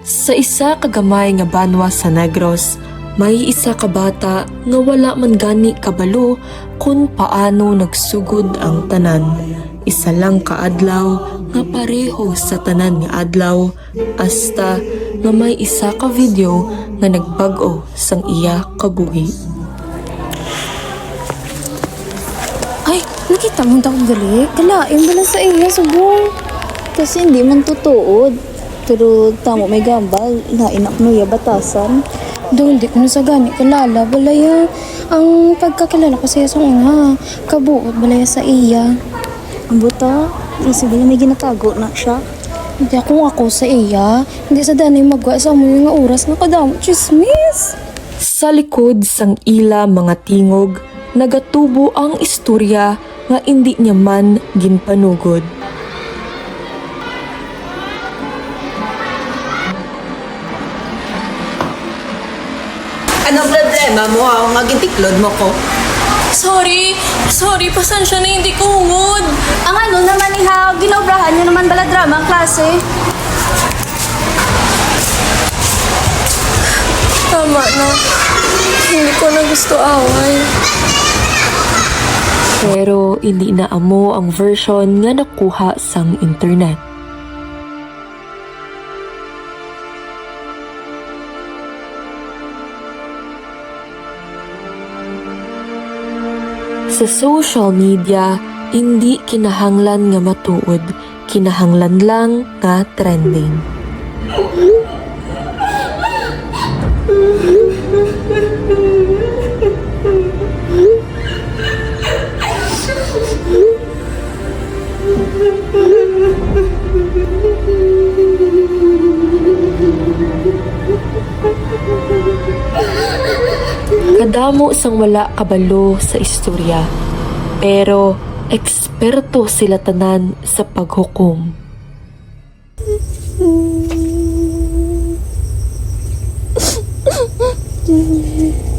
Sa isa kagamay nga banwa sa Negros, may isa ka bata nga wala man gani kabalo kung paano nagsugod ang tanan. Isa lang ka adlaw nga pareho sa tanan nga adlaw, hasta nga may isa ka video nga nagbag-o sang iya kabuhi. Ay, nakita mo akong gali. Kalain ba lang sa iya, subong? Kasi hindi man tutuod. Pero tamo may gambal, lainak no ya batasan. Doon, di ko na sa gani kalala. Balaya, ang pagkakilala ko sa iya sa una, kabuot balaya sa iya. Ang buta, sige na may ginatago na siya. Hindi ako sa iya. Hindi sa danay magwa sa mo yung oras nga kadamo. Chismis! Sa likod sang ila mga tingog, nagatubo ang istorya nga hindi niya man ginpanugod. Anong problema mo? Ako nga gintiklod mo ko. Sorry, pasensya na hindi ko hungod. Ang ano naman iha, ginobrahan niyo naman bala drama klase. Tama na. Hindi ko na gusto away. Pero hindi na amo ang version nga nakuha sang internet. Sa social media, hindi kinahanglan nga matuod, kinahanglan lang nga trending. Kadamo sang wala kabalo sa istorya, pero eksperto sila tanan sa paghukom.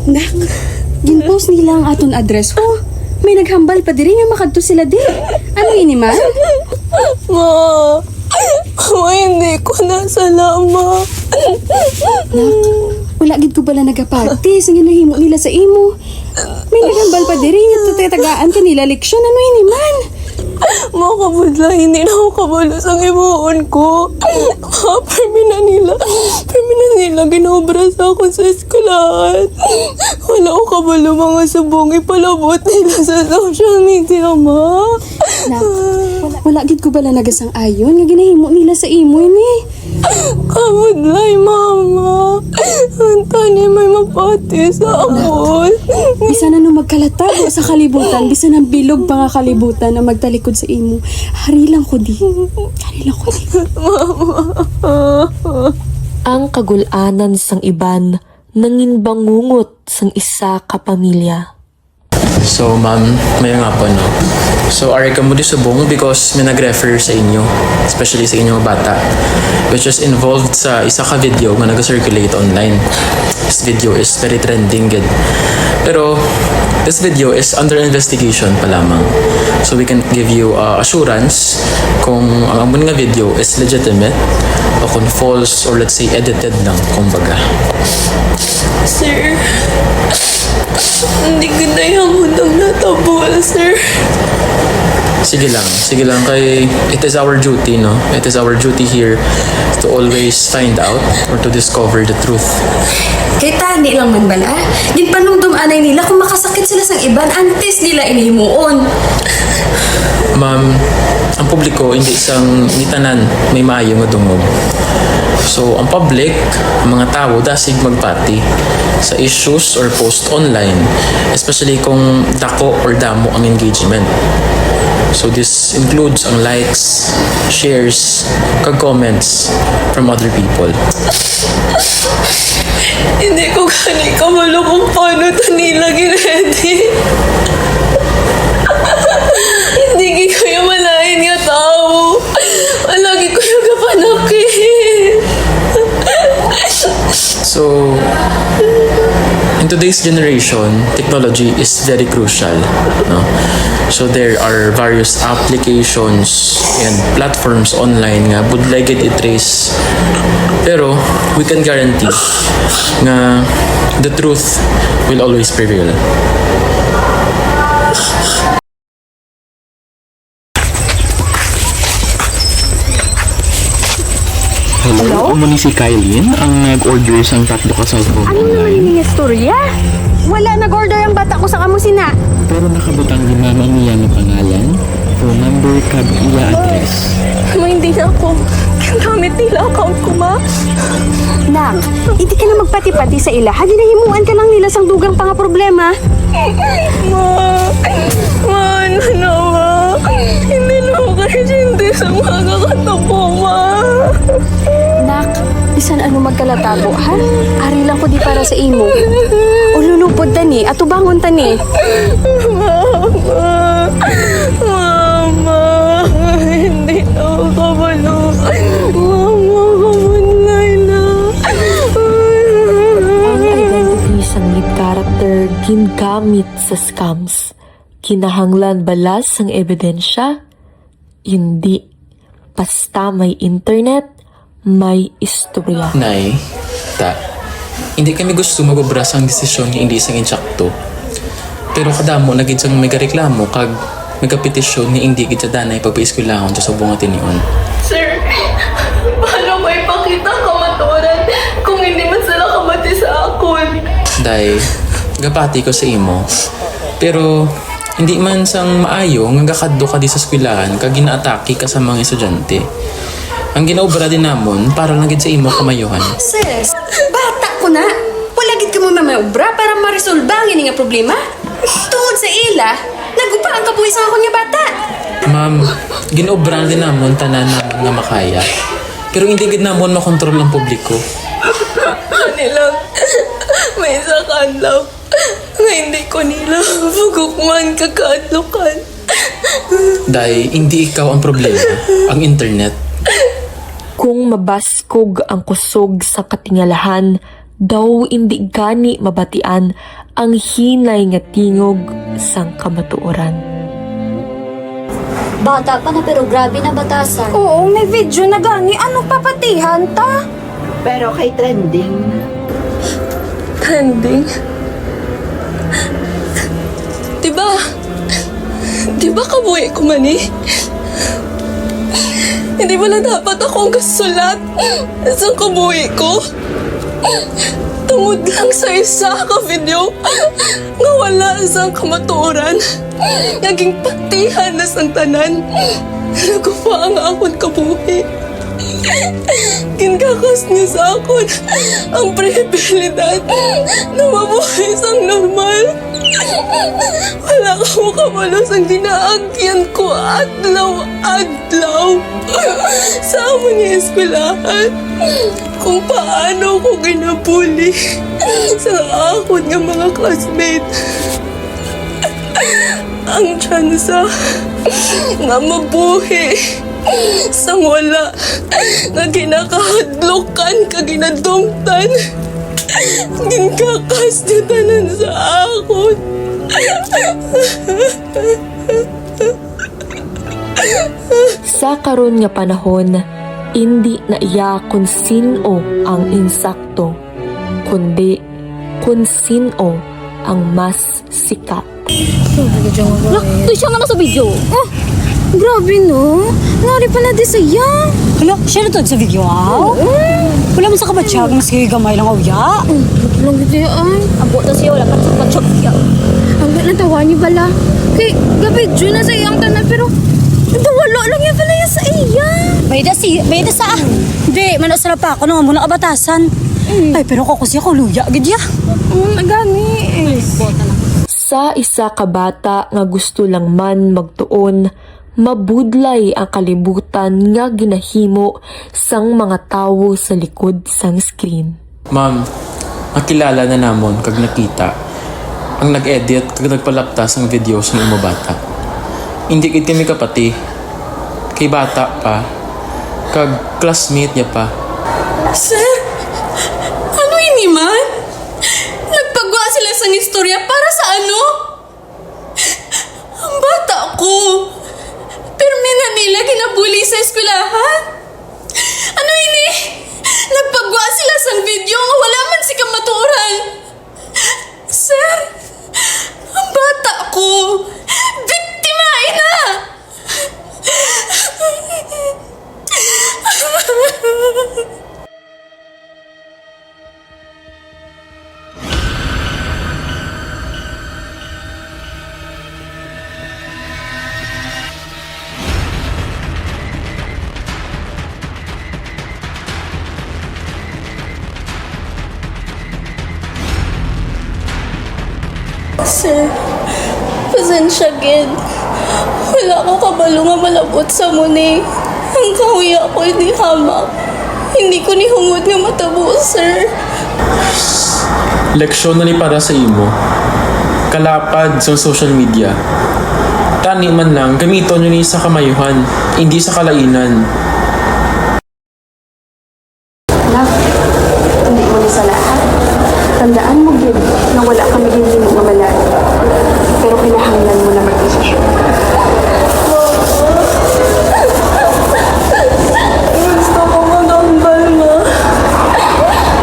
Nak, ginpost nila ang aton address ho. May naghambal pa diri nga makadto sila di. Ano ini man? Ma, hindi ko na salama. Nak, wala gid ko bala nagapati sa ginahimo nila sa imo. May naghambal pa diri nga tutatagaan kanila leksyon. Ano ini man? Makabudla, hindi na ako kabalo sa imuon ko. Permina nila, ginobra sa ako sa eskulahan. Wala ako kabalo mga subong, ipalabot nila sa social media, ma. Nak, wala gid ko bala nagasang ayon nga ginahimo nila sa imo ini. Kabudlay, mama. Antani may mapati sa ako. Bisan na nung magkalatago sa kalibutan, bisan ang bilog pa nga kalibutan na magtalikod sa imo. Hari lang ko di. Ang kagulanan sang iban nangin bangungot sang isa ka pamilya. So, ma'am, may nga po, no? So, ari ka mo di subong because may nag-refer sa inyo, especially sa inyong bata, which is involved sa isa ka video nga nag-circulate online. This video is very trending, good. Pero, this video is under investigation pa lamang. So, we can give you assurance kung ang amon nga video is legitimate o kung false or let's say edited lang, kumbaga. Sir, hindi ko na yung munang natabol, sir. Sige lang kay it is our duty, no? It is our duty here to always find out or to discover the truth. Kay tani lang man bala. Din panumdum anay nila kung makasakit sila sang iban antes nila inihimuon. Ma'am, ang publiko hindi isang mitanan may maayo nga dungog. So, ang public, ang mga tao, dasig magpati sa issues or post online, especially kung dako or damo ang engagement. So, this includes ang likes, shares, kag-comments from other people. Hindi ko gani kamalo kung paano ito nila ginedi. Hindi ko yung malain nga tao. Malagi ko yung kapanakit. So, in today's generation, technology is very crucial, no? So there are various applications and platforms online nga budlaygid i-trace Pero we can guarantee na the truth will always prevail. Hello? Umuni si Kylene ang nag-order sang tatlo ka cellphone online. Ano istorya? Wala nag-order ang bata ko sa kamusina. Pero nakabutang ni mama niya ng pangalan, phone number, kag iya address. Ma, hindi na ako. Gamit nila account ko, ma. Nak, hindi ka na magpati-pati sa ila. Haginahimuan ka lang nila sang dugang panga problema. Ma, ano na, ma? Hindi na ako kasi sa mga katapo, ma. Nak, bisan ano magkalatabo, ha? Ari lang ko di para sa imo. O lulupod tani, at ubangon tani. Mama, hindi na ako kabalo. Mama, kamunlay na. Ang identity sa lead character gingamit sa scams. Kinahanglan balas ang ebidensya? Hindi. Basta may internet, may istorya. Nay, hindi kami gusto magobras ang desisyon ni hindi sang insakto. Pero kadamo naging sang may reklamo kag nagapetisyon ni hindi kita danay pagpaiskulahon sa subong atinion. Sir, paano may pakita kamaturan kung hindi man sila kamati sa akon? Dahil gapati ko sa imo. Pero hindi man sang maayo nga gakadto ka di sa eskwelahan kag ginaatake ka sa mga estudyante. Ang ginaobra din namon para lang gid sa imo kamayuhan. Sis, bata ko na. Wala gid ka mo mamayobra para ma-resolve ang nga problema. Tungod sa ila, nagupa ang kabuhi sa akong nga bata. Ma'am, ginobra din namon tanan namon nga makaya. Pero hindi gid namon makontrol ang publiko. Kanilang may isa kadlaw nga hindi ko nila pagukman kakaadlukan. Dahil hindi ikaw ang problema, ang internet. Kung mabaskog ang kusog sa katingalahan, daw hindi gani mabatian ang hinay nga tingog sang kamatuoran. Bata pa na pero grabe na batasan. Oo, may video na gani. Ano papatihan ta? Pero kay trending. Trending? Diba kabuhi ko man eh? Hindi ba na dapat akong kasulat sa kabuhi ko? Tungod lang sa isa ka video nga wala isang kamatuoran. Naging patihan na sang tanan. Nagupa ang akon kabuhi. Kinkakas niyo sa akon ang pribilidad na mabuhay sang normal. Wala ka mo kabalo sang ginaagyan ko adlaw-adlaw sa amon nga eskwelahan kung paano ko ginabuli sa akon nga mga classmate. Ang tsansa nga mabuhi sang wala nga ginakahadlokan ka ginadumtan ginkakas niyo tanan sa akon. Sa karon nga panahon, hindi na iya kung sino ang insakto, kundi kung sino ang mas sikat. Ito siya nga sa video. Oh, grabe no. Ngari pala di saya. Hala, siya na sa video, ha? Wala mo sa kabatsyag, mas kayo gamay lang uya. Lang di ay. Abo na siya, wala ka sa patsyok siya. Ang natawa niyo bala. Kay video na sa iyang tanan pero wala lang yan pala yan sa iya. May da sa Di, manasara pa ako nung muna kabatasan. Ay, pero ako siya ko luya, gidya. Nagani. Sa isa ka bata nga gusto lang man magtuon, mabudlay ang kalibutan nga ginahimo sang mga tawo sa likod sang screen. Ma'am, makilala na namon kag nakita ang nag-edit kag nagpalaptas ang videos ng imo bata. Hindi gid kami kapati. Kay bata pa, kag classmate niya pa. Sir, ano ini man? Nagpagawa sila sa istorya para sa ano? Ang bata ko. Pero nila ginabuli sa eskwelahan. Ano ini? Nagpagawa sir. Pasensya, gid. Wala ko kabalo nga malabot sa muni. Ang kahuya ko hindi hamak. Hindi ko ni hungod nga matabo, sir. Leksyon na ni para sa imo. Kalapad sa social media. Tani man lang, gamiton nyo ni sa kamayuhan, hindi sa kalainan. Nak, hindi mo ni sa lahat. Tandaan mo gid na wala kami hindi mo nga malari. Pero kinahanglan mo na mag-desisyon. Gusto ko magambal, ma.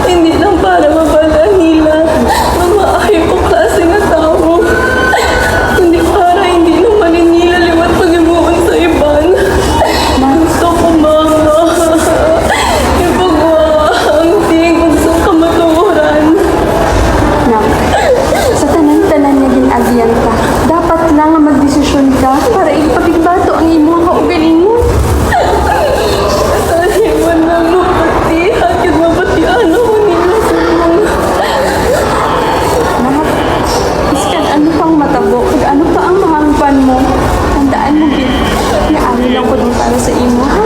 Hindi lang para mabala nila. Mamaahay ko klase nga tao. Hindi para hindi naman nila liwat pag-imuon sa iban. Gusto ko, mama. Ipagwang. Gusto ka maturan. Nak, sa tanan-tanan nga ginagyan ka, dapat lang nga magdesisyon ka para ipakigbato ang imong kaugalingon. Dahil mo na mapati. Hakit mapatian ako nila sa mga. Nak, iskan ano pang matabo, kag ano pa ang mahangpan mo. Tandaan mo gid, naano lang ko din para sa imo, ha?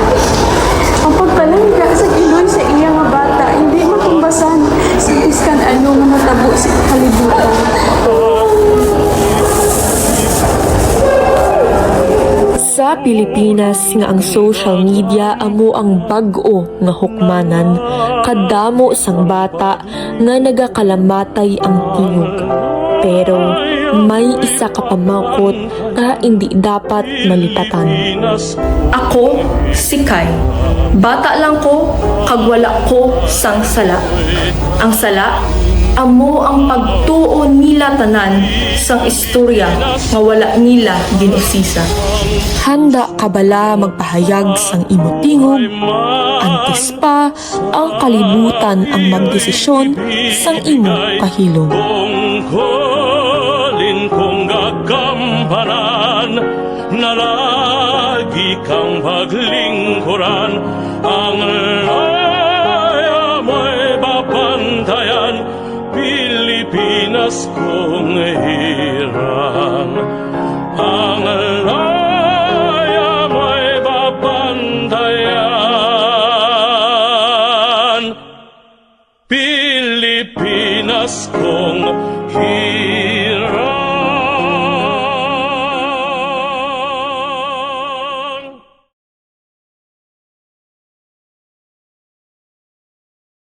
Ang pagpalangga sa iloy sa iya nga bata, hindi matumbasan. Iskan ano nga matabo sa kalibutan. Sa Pilipinas nga ang social media amo ang bag-o nga hukmanan, kadamo sang bata nga nagakalamatay ang tingog. Pero may isa ka pamakot nga hindi dapat malipatan. Ako, si Kai. Bata lang ko, kag wala ko sang sala. Ang sala, amo ang pagtuon nila tanan sang istorya nga wala nila ginusisa. Handa ka bala magpahayag sang imo tingog, antes pa ang kalibutan ang magdesisyon sang imo kahilom. Tungkulin kong gagampanan na lagi kang paglingkuran. Ang laya mo'y babantayan, Pilipinas kong hirang. Ang laya mo'y babantayan, Pilipinas kong hirang.